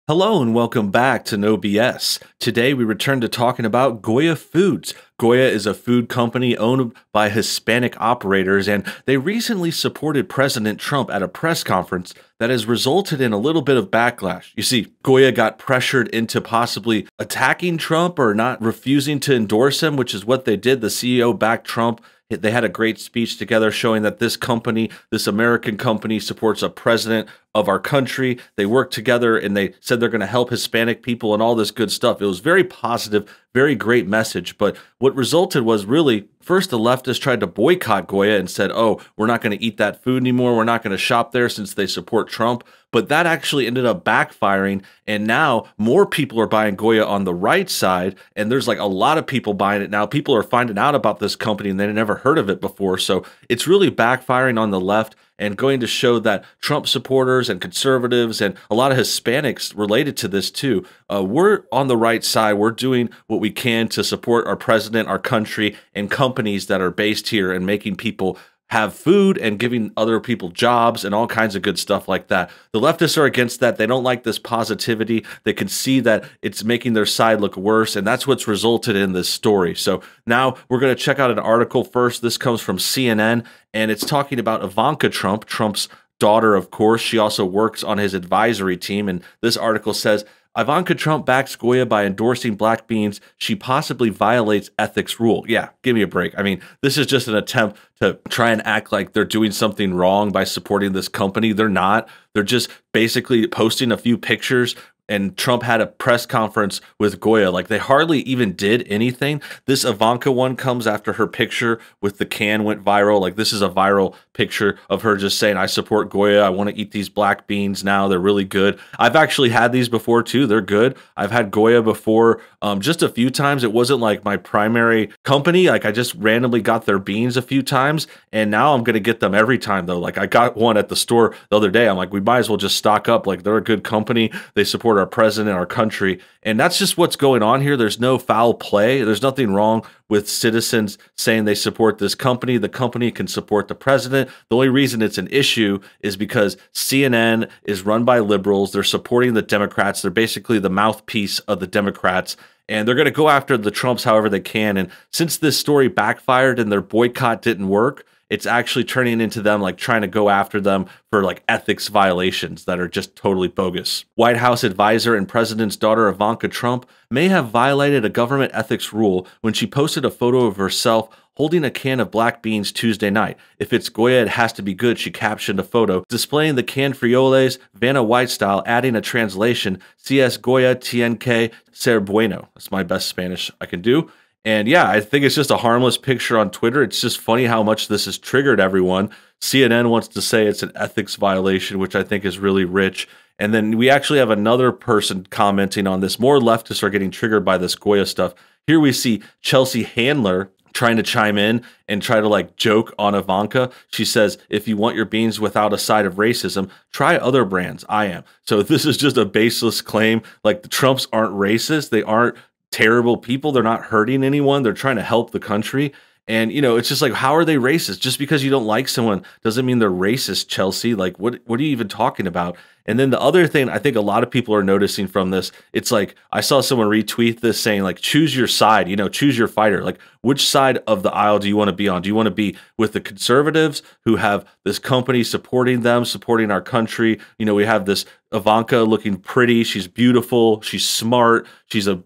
Hello and welcome back to NoBS. Today we return to talking about Goya Foods. Goya is a food company owned by Hispanic operators, and they recently supported President Trump at a press conference that has resulted in a little bit of backlash. You see, Goya got pressured into possibly attacking Trump or not refusing to endorse him, which is what they did. The CEO backed Trump. They had a great speech together showing that this company, this American company, supports a president of our country. They worked together and they said they're going to help Hispanic people and all this good stuff. It was very positive, very great message. But what resulted was really, first the leftists tried to boycott Goya and said, oh, we're not going to eat that food anymore. We're not going to shop there since they support Trump. But that actually ended up backfiring. And now more people are buying Goya on the right side. And there's like a lot of people buying it now. People are finding out about this company and they never heard of it before. So it's really backfiring on the left and going to show that Trump supporters and conservatives and a lot of Hispanics related to this too, we're on the right side. We're doing what we can to support our president, our country, and companies that are based here and making people have food and giving other people jobs and all kinds of good stuff like that. The leftists are against that. They don't like this positivity. They can see that it's making their side look worse, and that's what's resulted in this story. So now we're going to check out an article first. This comes from CNN, and it's talking about Ivanka Trump, Trump's daughter, of course. She also works on his advisory team, and this article says, Ivanka Trump backs Goya by endorsing black beans. She possibly violates ethics rule. Yeah, give me a break. I mean, this is just an attempt to try and act like they're doing something wrong by supporting this company. They're not. They're just basically posting a few pictures. And Trump had a press conference with Goya. Like, they hardly even did anything. This Ivanka one comes after her picture with the can went viral. Like, this is a viral picture of her just saying, I support Goya. I want to eat these black beans now. They're really good. I've actually had these before too. They're good. I've had Goya before just a few times. It wasn't like my primary company. Like, I just randomly got their beans a few times. And now I'm going to get them every time though. Like, I got one at the store the other day. I'm like, we might as well just stock up. Like, they're a good company. They support our president, our country. And that's just what's going on here. There's no foul play. There's nothing wrong with citizens saying they support this company. The company can support the president. The only reason it's an issue is because CNN is run by liberals. They're supporting the Democrats. They're basically the mouthpiece of the Democrats. And they're going to go after the Trumps however they can. And since this story backfired and their boycott didn't work, it's actually turning into them like trying to go after them for like ethics violations that are just totally bogus. White House advisor and president's daughter Ivanka Trump may have violated a government ethics rule when she posted a photo of herself holding a can of black beans Tuesday night. If it's Goya, it has to be good, she captioned a photo, displaying the canned frioles, Vanna White style, adding a translation, CS Goya TNK Ser Bueno. That's my best Spanish I can do. And yeah, I think it's just a harmless picture on Twitter. It's just funny how much this has triggered everyone. CNN wants to say it's an ethics violation, which I think is really rich. And then we actually have another person commenting on this. More leftists are getting triggered by this Goya stuff. Here we see Chelsea Handler trying to chime in and try to like joke on Ivanka. She says, if you want your beans without a side of racism, try other brands. I am. So this is just a baseless claim. Like, the Trumps aren't racist. They aren't terrible people. They're not hurting anyone. They're trying to help the country. And, you know, it's just like, how are they racist? Just because you don't like someone doesn't mean they're racist, Chelsea. Like, what are you even talking about? And then the other thing I think a lot of people are noticing from this, it's like, I saw someone retweet this saying, like, choose your side, you know, choose your fighter. Like, which side of the aisle do you want to be on? Do you want to be with the conservatives who have this company supporting them, supporting our country? You know, we have this Ivanka looking pretty. She's beautiful. She's smart. She's a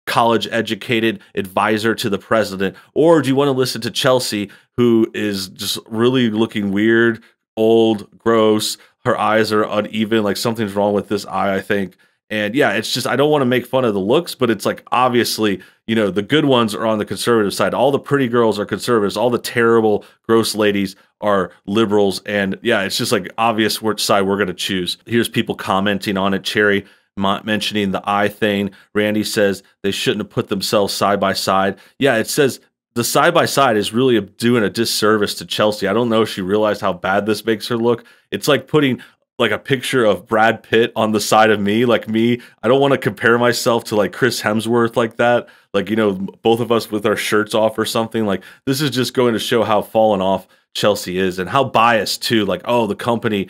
college educated advisor to the president. Or do you want to listen to Chelsea, who is just really looking weird, old, gross? Her eyes are uneven, like something's wrong with this eye, I think. And yeah, it's just, I don't want to make fun of the looks, but it's like, obviously, you know, the good ones are on the conservative side. All the pretty girls are conservatives. All the terrible, gross ladies are liberals. And yeah, it's just like obvious which side we're going to choose. Here's people commenting on it. Cherry mentioning the eye thing. Randy says they shouldn't have put themselves side by side. Yeah, it says the side by side is really doing a disservice to Chelsea. I don't know if she realized how bad this makes her look. It's like putting like a picture of Brad Pitt on the side of me. Like me, I don't want to compare myself to like Chris Hemsworth like that. Like, you know, both of us with our shirts off or something. Like, this is just going to show how fallen off Chelsea is and how biased too. Like, oh, the company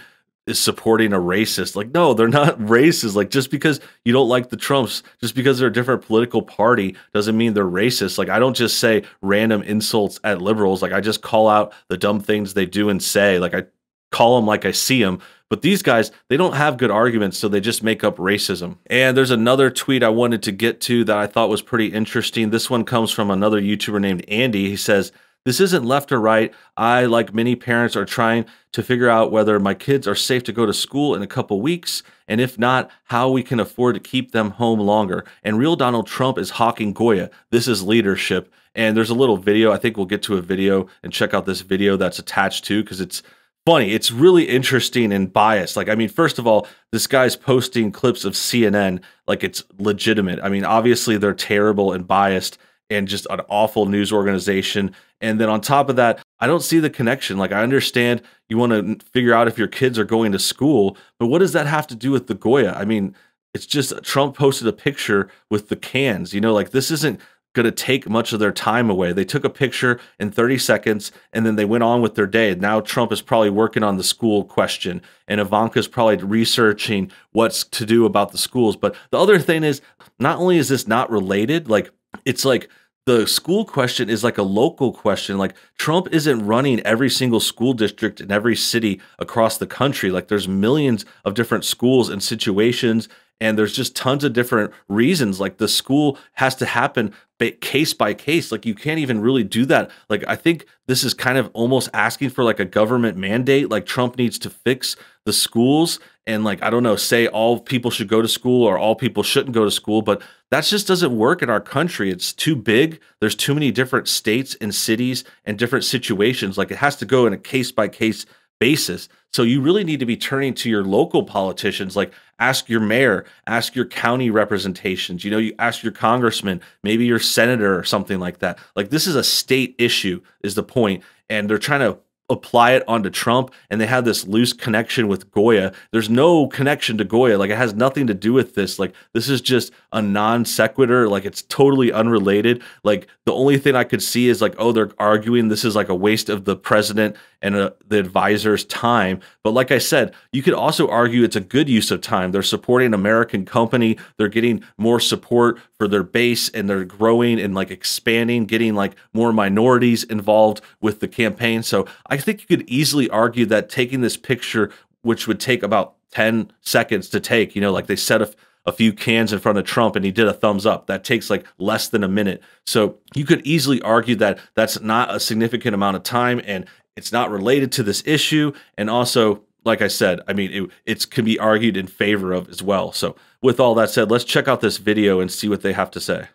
is supporting a racist. Like, no, they're not racist. Like, just because you don't like the Trumps, just because they're a different political party doesn't mean they're racist. Like, I don't just say random insults at liberals. Like, I just call out the dumb things they do and say. Like, I call them like I see them. But these guys, they don't have good arguments, so they just make up racism. And there's another tweet I wanted to get to that I thought was pretty interesting. This one comes from another YouTuber named Andy. He says, "This isn't left or right. I, like many parents, are trying to figure out whether my kids are safe to go to school in a couple weeks, and if not, how we can afford to keep them home longer. And real Donald Trump is hawking Goya. This is leadership." And there's a little video. I think we'll get to a video and check out this video that's attached to, because it's funny. It's really interesting and biased. Like, I mean, first of all, this guy's posting clips of CNN like it's legitimate. I mean, obviously they're terrible and biased and just an awful news organization. And then on top of that, I don't see the connection. Like, I understand you want to figure out if your kids are going to school, but what does that have to do with the Goya? I mean, it's just Trump posted a picture with the cans, like this isn't going to take much of their time away. They took a picture in 30 seconds and then they went on with their day. Now Trump is probably working on the school question and Ivanka's probably researching what's to do about the schools. But the other thing is, not only is this not related, like, it's like the school question is like a local question. Like, Trump isn't running every single school district in every city across the country. Like, there's millions of different schools and situations, and there's just tons of different reasons. Like, the school has to happen case by case. Like, you can't even really do that. Like, I think this is kind of almost asking for like a government mandate. Like, Trump needs to fix the schools and, like, I don't know, say all people should go to school or all people shouldn't go to school. But that just doesn't work in our country. It's too big. There's too many different states and cities and different situations. Like, it has to go in a case by case basis. So you really need to be turning to your local politicians. Like, ask your mayor, ask your county representations, you ask your congressman, maybe your senator or something like that. Like, this is a state issue is the point, and they're trying to apply it onto Trump, and they have this loose connection with Goya. There's no connection to Goya. Like, it has nothing to do with this. Like, this is just a non sequitur. Like, it's totally unrelated. Like, the only thing I could see is like, oh, they're arguing this is like a waste of the president and the advisor's time. But like I said, you could also argue it's a good use of time. They're supporting an American company. They're getting more support for their base, and they're growing and like expanding, getting like more minorities involved with the campaign. So I think you could easily argue that taking this picture, which would take about 10 seconds to take, like they set a few cans in front of Trump and he did a thumbs up. That takes like less than a minute. So you could easily argue that that's not a significant amount of time and it's not related to this issue. And also, like I said, I mean, it can be argued in favor of as well. So with all that said, let's check out this video and see what they have to say.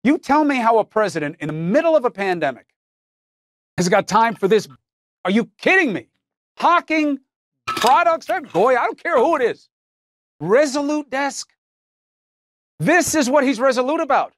You tell me how a president in the middle of a pandemic has got time for this. Are you kidding me? Hawking products, Goya, I don't care who it is. Resolute desk. This is what he's resolute about.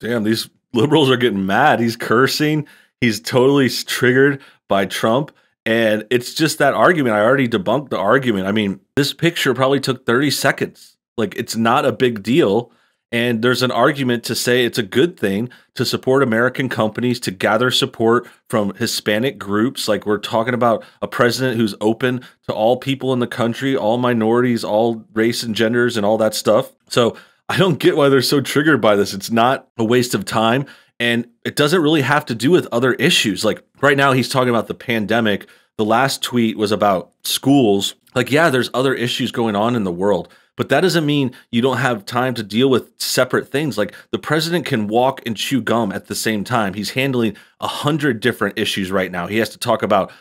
Damn, these liberals are getting mad. He's cursing. He's totally triggered by Trump. And it's just that argument. I already debunked the argument. I mean, this picture probably took 30 seconds. Like, it's not a big deal. And there's an argument to say it's a good thing to support American companies, to gather support from Hispanic groups. Like, we're talking about a president who's open to all people in the country, all minorities, all race and genders and all that stuff. So I don't get why they're so triggered by this. It's not a waste of time. And it doesn't really have to do with other issues. Like, right now he's talking about the pandemic. The last tweet was about schools. Like, yeah, there's other issues going on in the world, but that doesn't mean you don't have time to deal with separate things. Like, the president can walk and chew gum at the same time. He's handling 100 different issues right now. He has to talk about,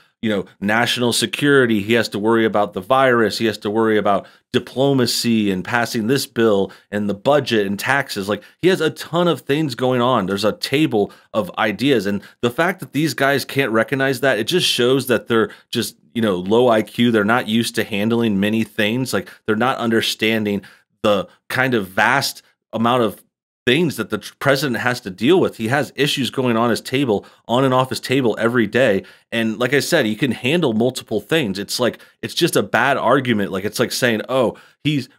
national security. He has to worry about the virus. He has to worry about diplomacy and passing this bill and the budget and taxes. Like, he has a ton of things going on. There's a table of ideas. And the fact that these guys can't recognize that, it just shows that they're just, low IQ. They're not used to handling many things. Like, they're not understanding the kind of vast amount of things that the president has to deal with. He has issues going on his table, on and off his table every day. And like I said, he can handle multiple things. It's like, it's just a bad argument. Like, it's like saying, oh,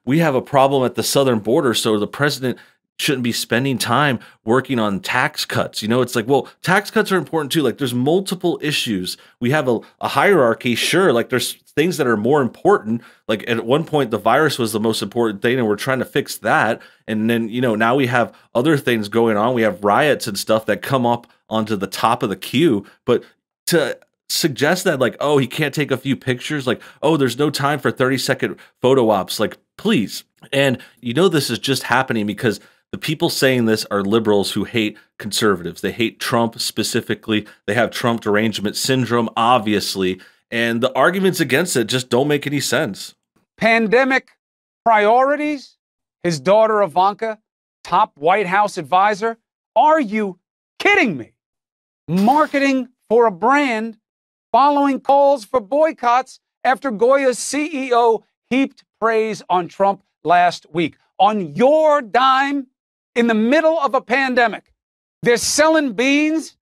we have a problem at the southern border, so the president shouldn't be spending time working on tax cuts. You know, it's like, well, tax cuts are important too. Like there's multiple issues. We have a hierarchy, sure. Like there's things that are more important. Like at one point, the virus was the most important thing, and we're trying to fix that. And then, you know, now we have other things going on. We have riots and stuff that come up onto the top of the queue. But to suggest that, like, oh, he can't take a few pictures, like, oh, there's no time for 30-second photo ops, like, please. And you know, this is just happening because the people saying this are liberals who hate conservatives. They hate Trump specifically. They have Trump derangement syndrome, obviously. And the arguments against it just don't make any sense. Pandemic priorities? His daughter Ivanka, top White House advisor? Are you kidding me? Marketing for a brand following calls for boycotts after Goya's CEO heaped praise on Trump last week. On your dime, in the middle of a pandemic, they're selling beans.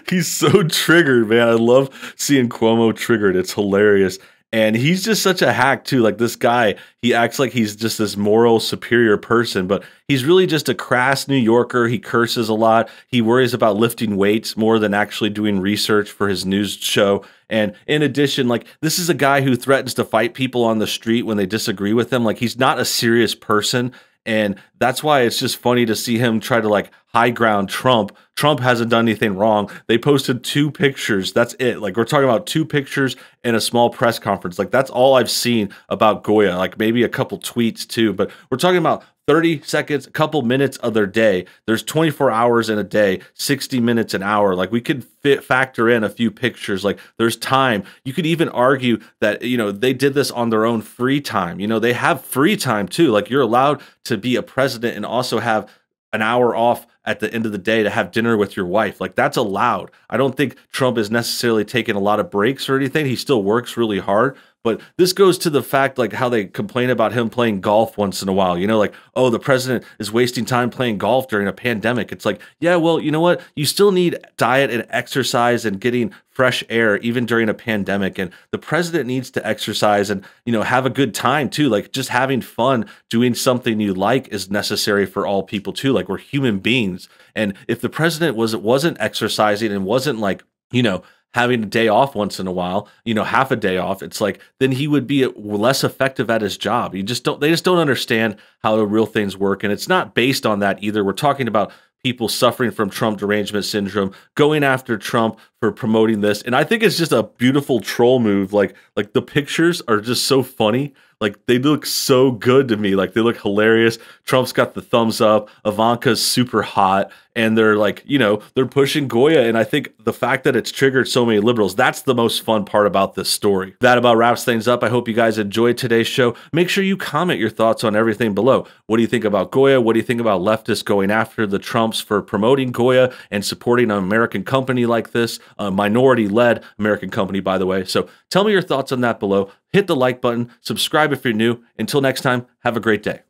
He's so triggered, man. I love seeing Cuomo triggered. It's hilarious. And he's just such a hack too. Like this guy, he acts like he's just this moral superior person, but he's really just a crass New Yorker. He curses a lot. He worries about lifting weights more than actually doing research for his news show. And in addition, like this is a guy who threatens to fight people on the street when they disagree with him. Like he's not a serious person. And that's why it's just funny to see him try to like high ground Trump. Trump hasn't done anything wrong. They posted 2 pictures. That's it. Like we're talking about 2 pictures and a small press conference. Like that's all I've seen about Goya. Like maybe a couple tweets too. But we're talking about 30 seconds, a couple minutes of their day. There's 24 hours in a day, 60 minutes an hour. Like we could factor in a few pictures. Like there's time. You could even argue that, you know, they did this on their own free time. You know, they have free time too. Like you're allowed to be a president and also have an hour off at the end of the day to have dinner with your wife. Like that's allowed. I don't think Trump is necessarily taking a lot of breaks or anything. He still works really hard. But this goes to the fact, like how they complain about him playing golf once in a while, you know, like, oh, the president is wasting time playing golf during a pandemic. It's like, yeah, well, you know what? You still need diet and exercise and getting fresh air even during a pandemic. And the president needs to exercise and, you know, have a good time too. Like just having fun, doing something you like is necessary for all people too. Like we're human beings. And if the president wasn't exercising and wasn't like, you know, having a day off once in a while, you know, half a day off, it's like, then he would be less effective at his job. They just don't understand how the real things work. And it's not based on that either. We're talking about people suffering from Trump derangement syndrome, going after Trump for promoting this. And I think it's just a beautiful troll move. Like the pictures are just so funny. Like they look so good to me. Like they look hilarious. Trump's got the thumbs up. Ivanka's super hot. And they're like, you know, they're pushing Goya. And I think the fact that it's triggered so many liberals, that's the most fun part about this story. That about wraps things up. I hope you guys enjoyed today's show. Make sure you comment your thoughts on everything below. What do you think about Goya? What do you think about leftists going after the Trumps for promoting Goya and supporting an American company like this? A minority-led American company, by the way. So tell me your thoughts on that below. Hit the like button. Subscribe if you're new. Until next time, have a great day.